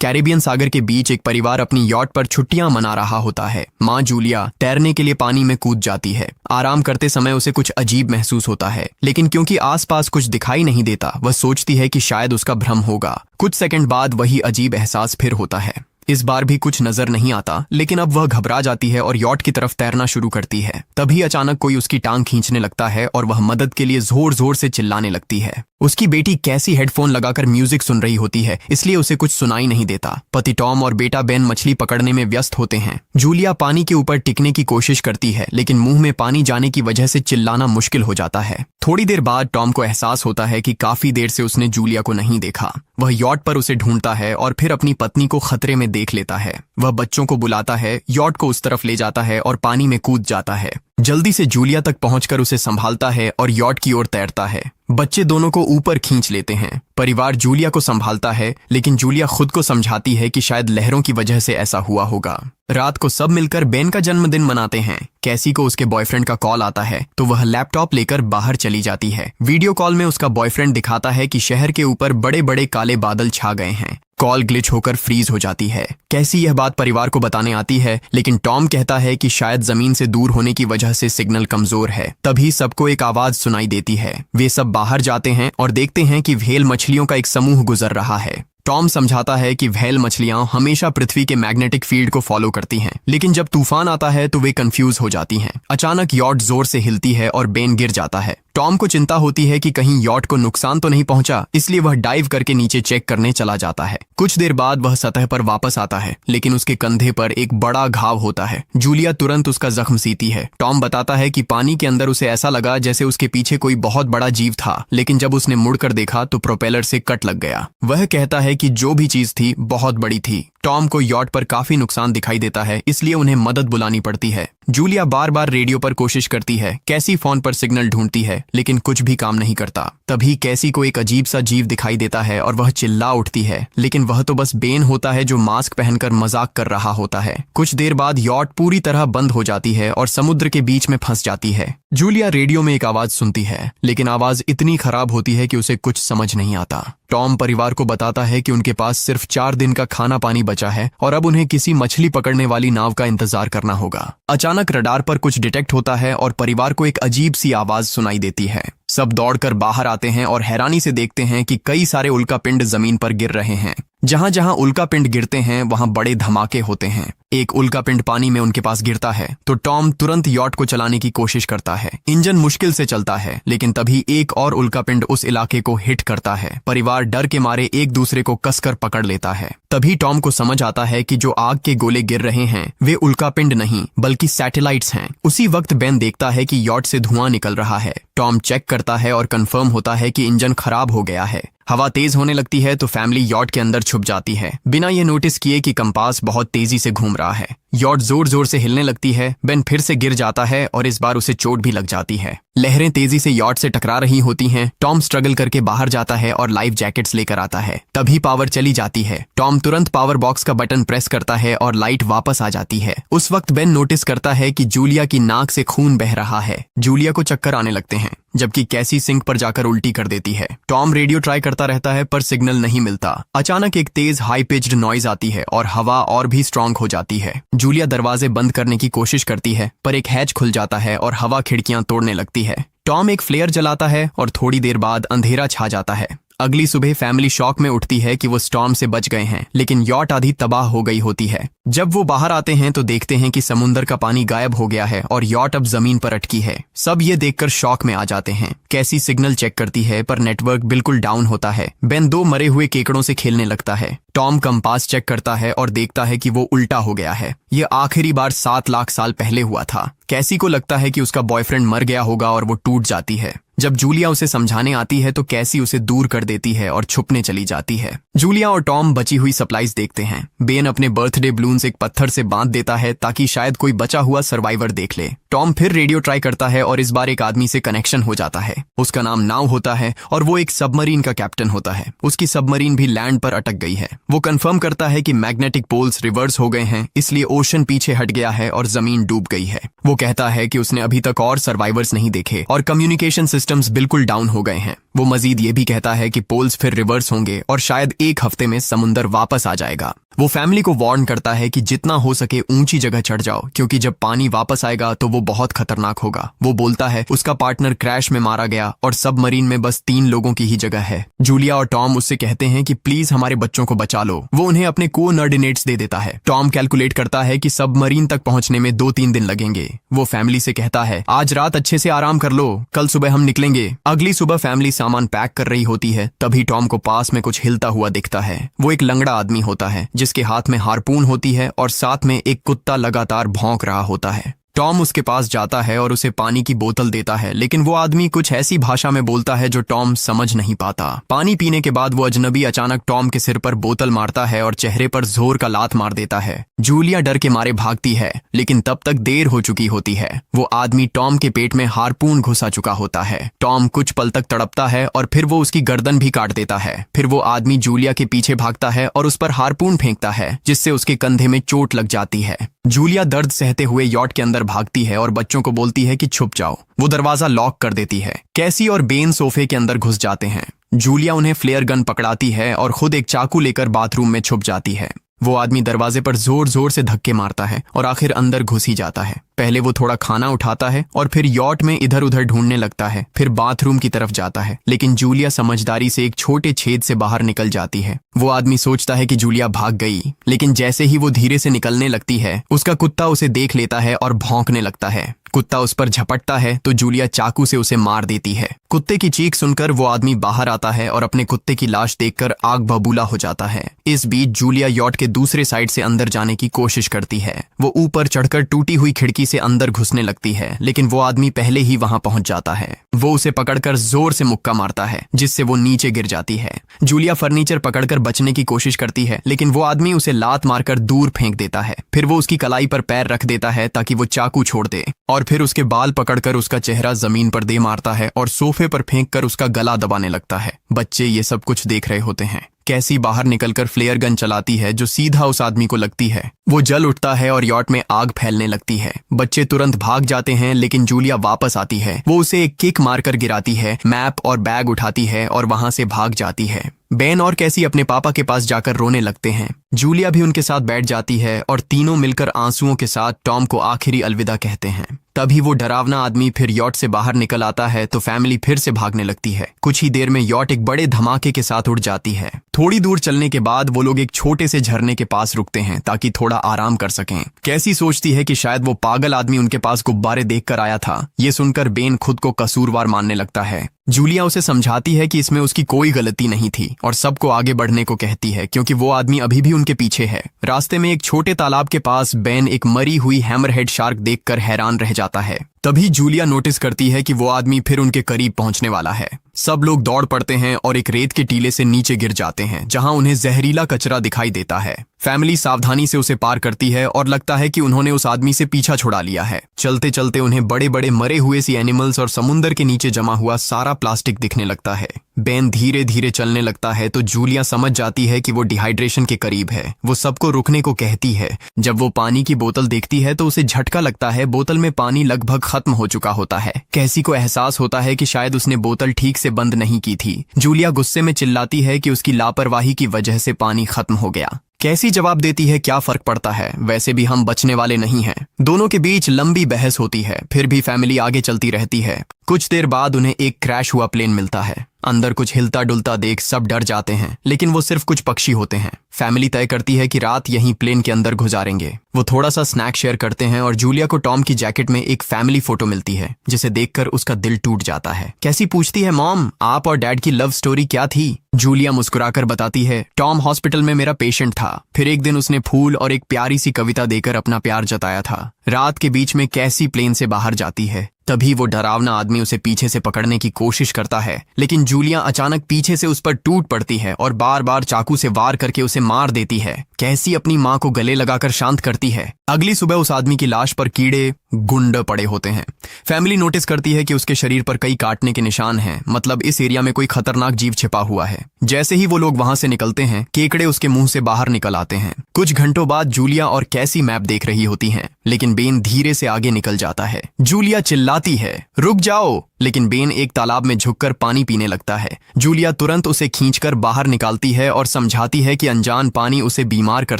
Caribbean सागर के बीच एक परिवार अपनी यॉट पर छुट्टियां मना रहा होता है। माँ जूलिया तैरने के लिए पानी में कूद जाती है। आराम करते समय उसे कुछ अजीब महसूस होता है, लेकिन क्योंकि आसपास कुछ दिखाई नहीं देता, वह सोचती है कि शायद उसका भ्रम होगा। कुछ सेकंड बाद वही अजीब एहसास फिर होता है। इस बार भी कुछ नजर नहीं आता, लेकिन अब वह घबरा जाती है और यॉट की तरफ तैरना शुरू करती है। तभी अचानक कोई उसकी टांग खींचने लगता है और वह मदद के लिए जोर जोर से चिल्लाने लगती है। उसकी बेटी कैसी हेडफोन लगाकर म्यूजिक सुन रही होती है, इसलिए उसे कुछ सुनाई नहीं देता। पति टॉम और बेटा बेन मछली पकड़ने में व्यस्त होते हैं। जूलिया पानी के ऊपर टिकने की कोशिश करती है, लेकिन मुंह में पानी जाने की वजह से चिल्लाना मुश्किल हो जाता है। थोड़ी देर बाद टॉम को एहसास होता है कि काफी देर से उसने जूलिया को नहीं देखा। वह यॉट पर उसे ढूंढता है और फिर अपनी पत्नी को खतरे में देख लेता है। वह बच्चों को बुलाता है, यॉट को उस तरफ ले जाता है और पानी में कूद जाता है। जल्दी से जूलिया तक पहुंचकर उसे संभालता है और यॉट की ओर तैरता है। बच्चे दोनों को ऊपर खींच लेते हैं। परिवार जूलिया को संभालता है, लेकिन जूलिया खुद को समझाती है कि शायद लहरों की वजह से ऐसा हुआ होगा। रात को सब मिलकर बेन का जन्मदिन मनाते हैं। कैसी को उसके बॉयफ्रेंड का कॉल आता है, तो वह लैपटॉप लेकर बाहर चली जाती है। वीडियो कॉल में उसका बॉयफ्रेंड दिखाता है कि शहर के ऊपर बड़े बड़े काले बादल छा गए हैं। कॉल ग्लिच होकर फ्रीज हो जाती है। कैसी यह बात परिवार को बताने आती है, लेकिन टॉम कहता है कि शायद जमीन से दूर होने की वजह से सिग्नल कमजोर है। तभी सबको एक आवाज सुनाई देती है। वे सब बाहर जाते हैं और देखते हैं कि व्हेल मछलियों का एक समूह गुजर रहा है। टॉम समझाता है कि व्हेल मछलियां हमेशा पृथ्वी के मैग्नेटिक फील्ड को फॉलो करती हैं, लेकिन जब तूफान आता है तो वे कंफ्यूज हो जाती हैं। अचानक यॉट जोर से हिलती है और बेन गिर जाता है। टॉम को चिंता होती है कि कहीं यॉट को नुकसान तो नहीं पहुंचा, इसलिए वह डाइव करके नीचे चेक करने चला जाता है। कुछ देर बाद वह सतह पर वापस आता है, लेकिन उसके कंधे पर एक बड़ा घाव होता है। जूलिया तुरंत उसका जख्म सीती है। टॉम बताता है कि पानी के अंदर उसे ऐसा लगा जैसे उसके पीछे कोई बहुत बड़ा जीव था, लेकिन जब उसने मुड़कर देखा तो प्रोपेलर से कट लग गया। वह कहता है कि जो भी चीज थी बहुत बड़ी थी। टॉम को यॉट पर काफी नुकसान दिखाई देता है, इसलिए उन्हें मदद बुलानी पड़ती है। जूलिया बार बार रेडियो पर कोशिश करती है। कैसी फोन पर सिग्नल ढूंढती है, लेकिन कुछ भी काम नहीं करता। तभी कैसी को एक अजीब सा जीव दिखाई देता है और वह चिल्ला उठती है, लेकिन वह तो बस बेन होता है जो मास्क पहनकर मजाक कर रहा होता है। कुछ देर बाद यॉट पूरी तरह बंद हो जाती है और समुद्र के बीच में फंस जाती है। जूलिया रेडियो में एक आवाज सुनती है, लेकिन आवाज इतनी खराब होती है कि उसे कुछ समझ नहीं आता। टॉम परिवार को बताता है कि उनके पास सिर्फ 4 दिन का खाना पानी बचा है और अब उन्हें किसी मछली पकड़ने वाली नाव का इंतजार करना होगा। अचानक रडार पर कुछ डिटेक्ट होता है और परिवार को एक अजीब सी आवाज सुनाई देती है। सब दौड़कर बाहर आते हैं और हैरानी से देखते हैं कि कई सारे उल्कापिंड जमीन पर गिर रहे हैं। जहां जहां उल्कापिंड गिरते हैं वहां बड़े धमाके होते हैं। एक उल्कापिंड पानी में उनके पास गिरता है तो टॉम तुरंत यॉट को चलाने की कोशिश करता है। इंजन मुश्किल से चलता है, लेकिन तभी एक और उल्कापिंड उस इलाके को हिट करता है। परिवार डर के मारे एक दूसरे को कसकर पकड़ लेता है। तभी टॉम को समझ आता है कि जो आग के गोले गिर रहे हैं वे उल्कापिंड नहीं बल्कि सैटेलाइट्स हैं। उसी वक्त बेन देखता है कि यॉट से धुआं निकल रहा है। टॉम चेक करता है और कंफर्म होता है कि इंजन खराब हो गया है। हवा तेज होने लगती है तो फैमिली यॉट के अंदर छुप जाती है, बिना ये नोटिस किए कि कंपास बहुत तेजी से घूम रहा है। यॉट जोर जोर से हिलने लगती है। बेन फिर से गिर जाता है और इस बार उसे चोट भी लग जाती है। लहरें तेजी से यॉट से टकरा रही होती हैं। टॉम स्ट्रगल करके बाहर जाता है और लाइफ जैकेट्स लेकर आता है। तभी पावर चली जाती है। टॉम तुरंत पावर बॉक्स का बटन प्रेस करता है और लाइट वापस आ जाती है। उस वक्त बेन नोटिस करता है कि जूलिया की नाक से खून बह रहा है। जूलिया को चक्कर आने लगते हैं, जबकि कैसी सिंक पर जाकर उल्टी कर देती है। टॉम रेडियो ट्राई करता रहता है पर सिग्नल नहीं मिलता। अचानक एक तेज हाई पिच्ड नॉइज आती है और हवा और भी स्ट्रांग हो जाती है। जूलिया दरवाजे बंद करने की कोशिश करती है, पर एक हैच खुल जाता है और हवा खिड़कियां तोड़ने लगती है। टॉम एक फ्लेयर जलाता है और थोड़ी देर बाद अंधेरा छा जाता है। अगली सुबह फैमिली शॉक में उठती है कि वो स्टॉर्म से बच गए हैं, लेकिन यॉट आधी तबाह हो गई होती है। जब वो बाहर आते हैं तो देखते हैं कि समुद्र का पानी गायब हो गया है और यॉट अब जमीन पर अटकी है। सब ये देखकर शॉक में आ जाते हैं। कैसी सिग्नल चेक करती है पर नेटवर्क बिल्कुल डाउन होता है। बेन 2 मरे हुए केकड़ों से खेलने लगता है। टॉम कंपास चेक करता है और देखता है कि वो उल्टा हो गया है। ये आखिरी बार 7 लाख साल पहले हुआ था। कैसी को लगता है कि उसका बॉयफ्रेंड मर गया होगा और वो टूट जाती है। जब जूलिया उसे समझाने आती है तो कैसी उसे दूर कर देती है और छुपने चली जाती है। जूलिया और टॉम बची हुई सप्लाईज देखते हैं। बेन अपने बर्थडे बलून्स एक पत्थर से बांध देता है ताकि शायद कोई बचा हुआ सर्वाइवर देख ले। टॉम फिर रेडियो ट्राई करता है और इस बार एक आदमी से कनेक्शन हो जाता है। उसका नाम नाव होता है और वो एक सबमरीन का कैप्टन होता है। उसकी सबमरीन भी लैंड पर अटक गई है। वो कंफर्म करता है कि मैग्नेटिक पोल्स रिवर्स हो गए हैं, इसलिए ओशन पीछे हट गया है और जमीन डूब गई है। वो कहता है कि उसने अभी तक और सर्वाइवर्स नहीं देखे और कम्युनिकेशन सिस्टम सिस्टम्स बिल्कुल डाउन हो गए हैं। वो मजीद ये भी कहता है कि पोल्स फिर रिवर्स होंगे और शायद एक हफ्ते में समुंदर वापस आ जाएगा। वो फैमिली को वार्न करता है कि जितना हो सके ऊंची जगह चढ़ जाओ, क्योंकि जब पानी वापस आएगा तो वो बहुत खतरनाक होगा। वो बोलता है उसका पार्टनर क्रैश में मारा गया और सबमरीन में बस 3 लोगों की ही जगह है। जूलिया और टॉम उससे कहते हैं कि प्लीज हमारे बच्चों को बचा लो। वो उन्हें अपने कोऑर्डिनेट्स दे देता है। टॉम कैलकुलेट करता है कि सबमरीन तक पहुंचने में 2-3 दिन लगेंगे। वो फैमिली से कहता है आज रात अच्छे से आराम कर लो, कल सुबह हम निकलेंगे। अगली सुबह फैमिली सामान पैक कर रही होती है, तभी टॉम को पास में कुछ हिलता हुआ दिखता है। वो एक लंगड़ा आदमी होता है जिसके हाथ में हारपून होती है और साथ में एक कुत्ता लगातार भौंक रहा होता है। टॉम उसके पास जाता है और उसे पानी की बोतल देता है, लेकिन वो आदमी कुछ ऐसी भाषा में बोलता है जो टॉम समझ नहीं पाता। पानी पीने के बाद वो अजनबी अचानक टॉम के सिर पर बोतल मारता है और चेहरे पर जोर का लात मार देता है। जूलिया डर के मारे भागती है, लेकिन तब तक देर हो चुकी होती है। वो आदमी टॉम के पेट में हारपून घुसा चुका होता है। टॉम कुछ पल तक तड़पता है और फिर वो उसकी गर्दन भी काट देता है। फिर वो आदमी जूलिया के पीछे भागता है और उस पर हारपून फेंकता है, जिससे उसके कंधे में चोट लग जाती है। जूलिया दर्द सहते हुए यॉट के अंदर भागती है और बच्चों को बोलती है कि छुप जाओ। वो दरवाजा लॉक कर देती है। कैसी और बेन सोफे के अंदर घुस जाते हैं। जूलिया उन्हें फ्लेयर गन पकड़ाती है और खुद एक चाकू लेकर बाथरूम में छुप जाती है। वो आदमी दरवाजे पर जोर जोर से धक्के मारता है और आखिर अंदर घुस ही जाता है। पहले वो थोड़ा खाना उठाता है और फिर यॉट में इधर उधर ढूंढने लगता है, फिर बाथरूम की तरफ जाता है, लेकिन जूलिया समझदारी से एक छोटे छेद से बाहर निकल जाती है। वो आदमी सोचता है कि जूलिया भाग गई, लेकिन जैसे ही वो धीरे से निकलने लगती है, उसका कुत्ता उसे देख लेता है और भौंकने लगता है। कुत्ता उस पर झपटता है तो जूलिया चाकू से उसे मार देती है। कुत्ते की चीख सुनकर वो आदमी बाहर आता है और अपने कुत्ते की लाश देखकर आग बबूला हो जाता है। इस बीच जूलिया यॉट के दूसरे साइड से अंदर जाने की कोशिश करती है। वो ऊपर चढ़कर टूटी हुई खिड़की से अंदर घुसने लगती है, लेकिन वो आदमी पहले ही वहां पहुंच जाता है। वो उसे पकड़कर जोर से मुक्का मारता है, जिससे वो नीचे गिर जाती है। जूलिया फर्नीचर पकड़कर बचने की कोशिश करती है, लेकिन वो आदमी उसे लात मारकर दूर फेंक देता है। फिर वो उसकी कलाई पर पैर रख देता है ताकि वो चाकू छोड़ दे, और फिर उसके बाल पकड़कर उसका चेहरा जमीन पर दे मारता है और सोफे पर फेंककर उसका गला दबाने लगता है। बच्चे ये सब कुछ देख रहे होते हैं। कैसी बाहर निकलकर फ्लेयर गन चलाती है जो सीधा उस आदमी को लगती है। वो जल उठता है और यॉट में आग फैलने लगती है। बच्चे तुरंत भाग जाते हैं, लेकिन जूलिया वापस आती है। वो उसे एक किक मारकर गिराती है, मैप और बैग उठाती है और वहां से भाग जाती है। बेन और कैसी अपने पापा के पास जाकर रोने लगते हैं। जूलिया भी उनके साथ बैठ जाती है और तीनों मिलकर आंसुओं के साथ टॉम को आखिरी अलविदा कहते हैं। तभी वो डरावना आदमी फिर यॉट से बाहर निकल आता है तो फैमिली फिर से भागने लगती है। कुछ ही देर में यॉट एक बड़े धमाके के साथ उड़ जाती है। थोड़ी दूर चलने के बाद वो लोग एक छोटे से झरने के पास रुकते हैं ताकि थोड़ा आराम कर सकें। कैसी सोचती है कि शायद वो पागल आदमी उनके पास गुब्बारे देखकर आया था। ये सुनकर बेन खुद को कसूरवार मानने लगता है। जूलिया उसे समझाती है कि इसमें उसकी कोई गलती नहीं थी और सबको आगे बढ़ने को कहती है, क्योंकि वो आदमी अभी भी उनके पीछे है। रास्ते में एक छोटे तालाब के पास बेन एक मरी हुई हैमरहेड शार्क देखकर हैरान रह जाता है। तभी जूलिया नोटिस करती है कि वो आदमी फिर उनके करीब पहुंचने वाला है। सब लोग दौड़ पड़ते हैं और एक रेत के टीले से नीचे गिर जाते हैं, जहां उन्हें जहरीला कचरा दिखाई देता है। फैमिली सावधानी से उसे पार करती है और लगता है कि उन्होंने उस आदमी से पीछा छुड़ा लिया है। चलते चलते उन्हें बड़े बड़े मरे हुए सी एनिमल्स और समुंदर के नीचे जमा हुआ सारा प्लास्टिक दिखने लगता है। बेन धीरे धीरे चलने लगता है तो जूलिया समझ जाती है कि वो डिहाइड्रेशन के करीब है। वो सबको रुकने को कहती है। जब वो पानी की बोतल देखती है तो उसे झटका लगता है। बोतल में पानी लगभग खत्म हो चुका होता है। कैसी को एहसास होता है कि शायद उसने बोतल ठीक से बंद नहीं की थी। जूलिया गुस्से में चिल्लाती है कि उसकी लापरवाही की वजह से पानी खत्म हो गया। कैसी जवाब देती है, क्या फर्क पड़ता है, वैसे भी हम बचने वाले नहीं हैं। दोनों के बीच लंबी बहस होती है, फिर भी फैमिली आगे चलती रहती है। कुछ देर बाद उन्हें एक क्रैश हुआ प्लेन मिलता है। अंदर कुछ हिलता डुलता देख सब डर जाते हैं, लेकिन वो सिर्फ कुछ पक्षी होते हैं। फैमिली तय करती है कि रात यहीं प्लेन के अंदर गुजारेंगे। वो थोड़ा सा स्नैक शेयर करते हैं और जूलिया को टॉम की जैकेट में एक फैमिली फोटो मिलती है, जिसे देखकर उसका दिल टूट जाता है। कैसी पूछती है, मॉम आप और डैड की लव स्टोरी क्या थी? जूलिया मुस्कुराकर बताती है, टॉम हॉस्पिटल में मेरा पेशेंट था। फिर एक दिन उसने फूल और एक प्यारी सी कविता देकर अपना प्यार जताया था। रात के बीच में कैसी प्लेन से बाहर जाती है। तभी वो डरावना आदमी उसे पीछे से पकड़ने की कोशिश करता है, लेकिन जूलिया अचानक पीछे से उस पर टूट पड़ती है और बार बार चाकू से वार करके उसे मार देती है। कैसी अपनी माँ को गले लगाकर शांत करती है। अगली सुबह उस आदमी की लाश पर कीड़े गुंड पड़े होते हैं। फैमिली नोटिस करती है कि उसके शरीर पर कई काटने के निशान हैं, मतलब इस एरिया में कोई खतरनाक जीव छिपा हुआ है। जैसे ही वो लोग वहां से निकलते हैं, केकड़े उसके मुंह से बाहर निकल आते हैं। कुछ घंटों बाद जूलिया और कैसी मैप देख रही होती हैं, लेकिन बेन धीरे से आगे निकल जाता है। जूलिया चिल्लाती है, रुक जाओ, लेकिन बेन एक तालाब में झुककर पानी पीने लगता है। जूलिया तुरंत उसे खींचकर बाहर निकालती है और समझाती है कि अनजान पानी उसे बीमार कर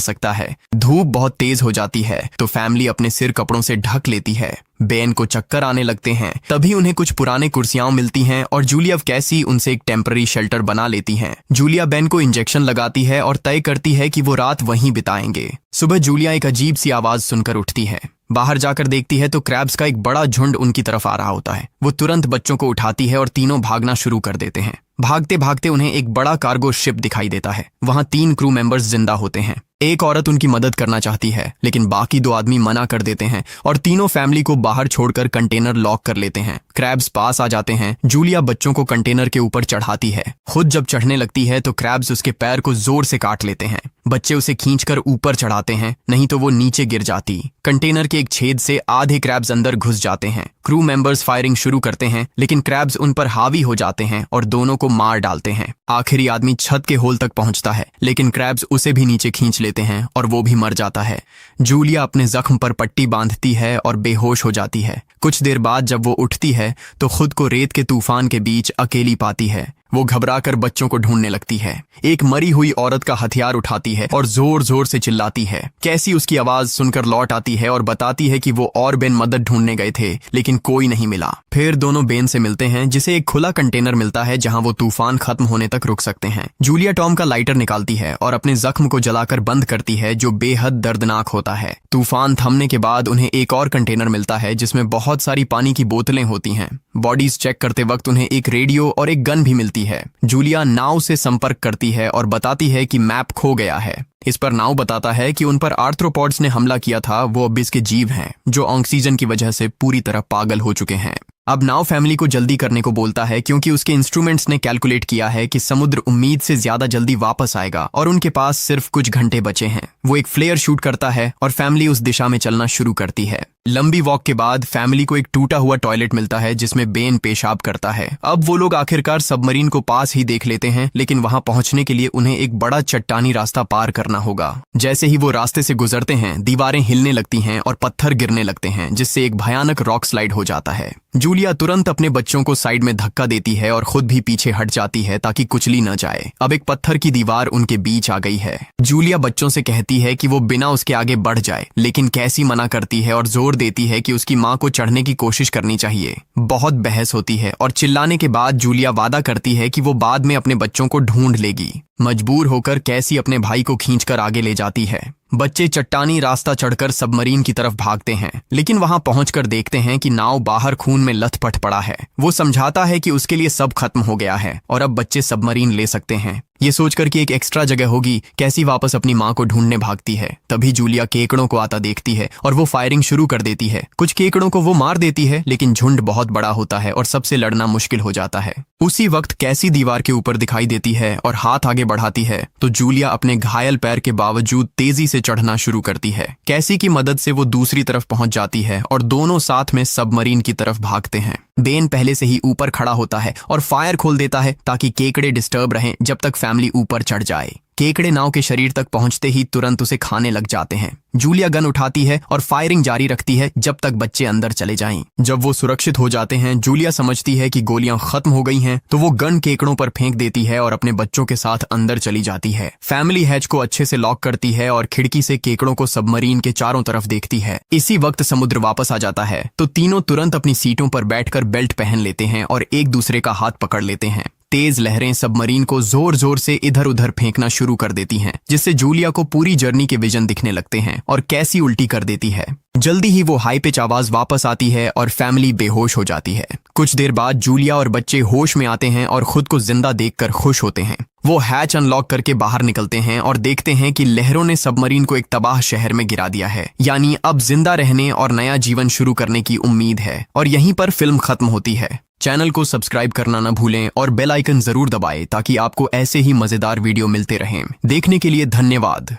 सकता है। धूप बहुत तेज हो जाती है तो फैमिली अपने सिर कपड़ों से ढक लेती है। बेन को चक्कर आने लगते हैं। तभी उन्हें कुछ पुराने कुर्सियां मिलती हैं और जूलिया कैसी उनसे एक टेम्पररी शेल्टर बना लेती हैं। जूलिया बेन को इंजेक्शन लगाती है और तय करती है कि वो रात वहीं बिताएंगे। सुबह जूलिया एक अजीब सी आवाज सुनकर उठती है। बाहर जाकर देखती है तो क्रैब्स का एक बड़ा झुंड उनकी तरफ आ रहा होता है। वो तुरंत बच्चों को उठाती है और तीनों भागना शुरू कर देते हैं। भागते भागते उन्हें एक बड़ा कार्गो शिप दिखाई देता है। वहां 3 क्रू मेंबर्स जिंदा होते हैं। एक औरत उनकी मदद करना चाहती है, लेकिन बाकी 2 आदमी मना कर देते हैं और तीनों फैमिली को बाहर छोड़कर कंटेनर लॉक कर लेते हैं। क्रैब्स पास आ जाते हैं। जूलिया बच्चों को कंटेनर के ऊपर चढ़ाती है। खुद जब चढ़ने लगती है तो क्रैब्स उसके पैर को जोर से काट लेते हैं। बच्चे उसे खींचकर ऊपर चढ़ाते हैं, नहीं तो वो नीचे गिर जाती। कंटेनर के एक छेद से आधे क्रैब्स अंदर घुस जाते हैं। क्रू मेंबर्स फायरिंग शुरू करते हैं, लेकिन क्रैब्स उन पर हावी हो जाते हैं और दोनों को मार डालते हैं। आखिरी आदमी छत के होल तक पहुंचता है, लेकिन क्रैब्स उसे भी नीचे खींच लेते हैं और वो भी मर जाता है। जूलिया अपने जख्म पर पट्टी बांधती है और बेहोश हो जाती है। कुछ देर बाद जब वो उठती है तो खुद को रेत के तूफान के बीच अकेली पाती है। वो घबराकर बच्चों को ढूंढने लगती है। एक मरी हुई औरत का हथियार उठाती है और जोर जोर से चिल्लाती है। कैसी उसकी आवाज सुनकर लौट आती है और बताती है कि वो और बेन मदद ढूंढने गए थे, लेकिन कोई नहीं मिला। फिर दोनों बेन से मिलते हैं, जिसे एक खुला कंटेनर मिलता है जहां वो तूफान खत्म होने तक रुक सकते हैं। जूलिया टॉम का लाइटर निकालती है और अपने जख्म को जलाकर बंद करती है, जो बेहद दर्दनाक होता है। तूफान थमने के बाद उन्हें एक और कंटेनर मिलता है जिसमें बहुत सारी पानी की बोतलें होती हैं। बॉडीज चेक करते वक्त उन्हें एक रेडियो और एक गन भी मिलती है। जूलिया नाव से संपर्क करती है और बताती है कि मैप खो गया है। इस पर नाव बताता है कि उन पर आर्थ्रोपॉड्स ने हमला किया था, वो अबिस के जीव हैं जो ऑक्सीजन की वजह से पूरी तरह पागल हो चुके हैं। अब नाव फैमिली को जल्दी करने को बोलता है, क्योंकि उसके इंस्ट्रूमेंट्स ने कैलकुलेट किया है कि समुद्र उम्मीद से ज्यादा जल्दी वापस आएगा और उनके पास सिर्फ कुछ घंटे बचे हैं। वो एक फ्लेयर शूट करता है और फैमिली उस दिशा में चलना शुरू करती है। लंबी वॉक के बाद फैमिली को एक टूटा हुआ टॉयलेट मिलता है जिसमें बेन पेशाब करता है। अब वो लोग आखिरकार सबमरीन को पास ही देख लेते हैं, लेकिन वहां पहुंचने के लिए उन्हें एक बड़ा चट्टानी रास्ता पार करना होगा। जैसे ही वो रास्ते से गुजरते हैं, दीवारें हिलने लगती हैं और पत्थर गिरने लगते हैं, जिससे एक भयानक रॉक स्लाइड हो जाता है। जूलिया तुरंत अपने बच्चों को साइड में धक्का देती है और खुद भी पीछे हट जाती है ताकि कुचली न जाए। अब एक पत्थर की दीवार उनके बीच आ गई है। जूलिया बच्चों से कहती है कि वो बिना उसके आगे बढ़ जाए, लेकिन कैसी मना करती है और जोर देती है कि उसकी माँ को चढ़ने की कोशिश करनी चाहिए। बहुत बहस होती है और चिल्लाने के बाद जूलिया वादा करती है कि वो बाद में अपने बच्चों को ढूंढ लेगी। मजबूर होकर कैसी अपने भाई को खींचकर आगे ले जाती है। बच्चे चट्टानी रास्ता चढ़कर सबमरीन की तरफ भागते हैं, लेकिन वहां पहुंचकर देखते हैं कि नाव बाहर खून में लथपथ पड़ा है। वो समझाता है कि उसके लिए सब खत्म हो गया है और अब बच्चे सबमरीन ले सकते हैं। ये सोचकर कि एक एक्स्ट्रा जगह होगी, कैसी वापस अपनी माँ को ढूंढने भागती है। तभी जूलिया केकड़ों को आता देखती है और वो फायरिंग शुरू कर देती है। कुछ केकड़ों को वो मार देती है, लेकिन झुंड बहुत बड़ा होता है और सबसे लड़ना मुश्किल हो जाता है। उसी वक्त कैसी दीवार के ऊपर दिखाई देती है और हाथ आगे बढ़ाती है तो जूलिया अपने घायल पैर के बावजूद तेजी से चढ़ना शुरू करती है। कैसी की मदद से वो दूसरी तरफ पहुंच जाती है और दोनों साथ में सबमरीन की तरफ भागते हैं। बेन पहले से ही ऊपर खड़ा होता है और फायर खोल देता है ताकि केकड़े डिस्टर्ब रहें जब तक फैमिली ऊपर चढ़ जाए। केकड़े नाव के शरीर तक पहुंचते ही तुरंत उसे खाने लग जाते हैं। जूलिया गन उठाती है और फायरिंग जारी रखती है जब तक बच्चे अंदर चले जाएं। जब वो सुरक्षित हो जाते हैं, जूलिया समझती है कि गोलियां खत्म हो गई हैं, तो वो गन केकड़ों पर फेंक देती है और अपने बच्चों के साथ अंदर चली जाती है। फैमिली हैच को अच्छे से लॉक करती है और खिड़की से केकड़ों को सबमरीन के चारों तरफ देखती है। इसी वक्त समुद्र वापस आ जाता है तो तीनों तुरंत अपनी सीटों पर बैठकर बेल्ट पहन लेते हैं और एक दूसरे का हाथ पकड़ लेते हैं। तेज लहरें सबमरीन को जोर जोर से इधर उधर फेंकना शुरू कर देती हैं, जिससे जूलिया को पूरी जर्नी के विजन दिखने लगते हैं और कैसी उल्टी कर देती है। जल्दी ही वो हाई पिच आवाज वापस आती है और फैमिली बेहोश हो जाती है। कुछ देर बाद जूलिया और बच्चे होश में आते हैं और खुद को जिंदा देखकर खुश होते हैं। वो हैच अनलॉक करके बाहर निकलते हैं और देखते हैं कि लहरों ने सबमरीन को एक तबाह शहर में गिरा दिया है। यानी अब जिंदा रहने और नया जीवन शुरू करने की उम्मीद है। और यहीं पर फिल्म खत्म होती है। चैनल को सब्सक्राइब करना न भूलें और बेल आइकन जरूर दबाएं ताकि आपको ऐसे ही मजेदार वीडियो मिलते रहें। देखने के लिए धन्यवाद।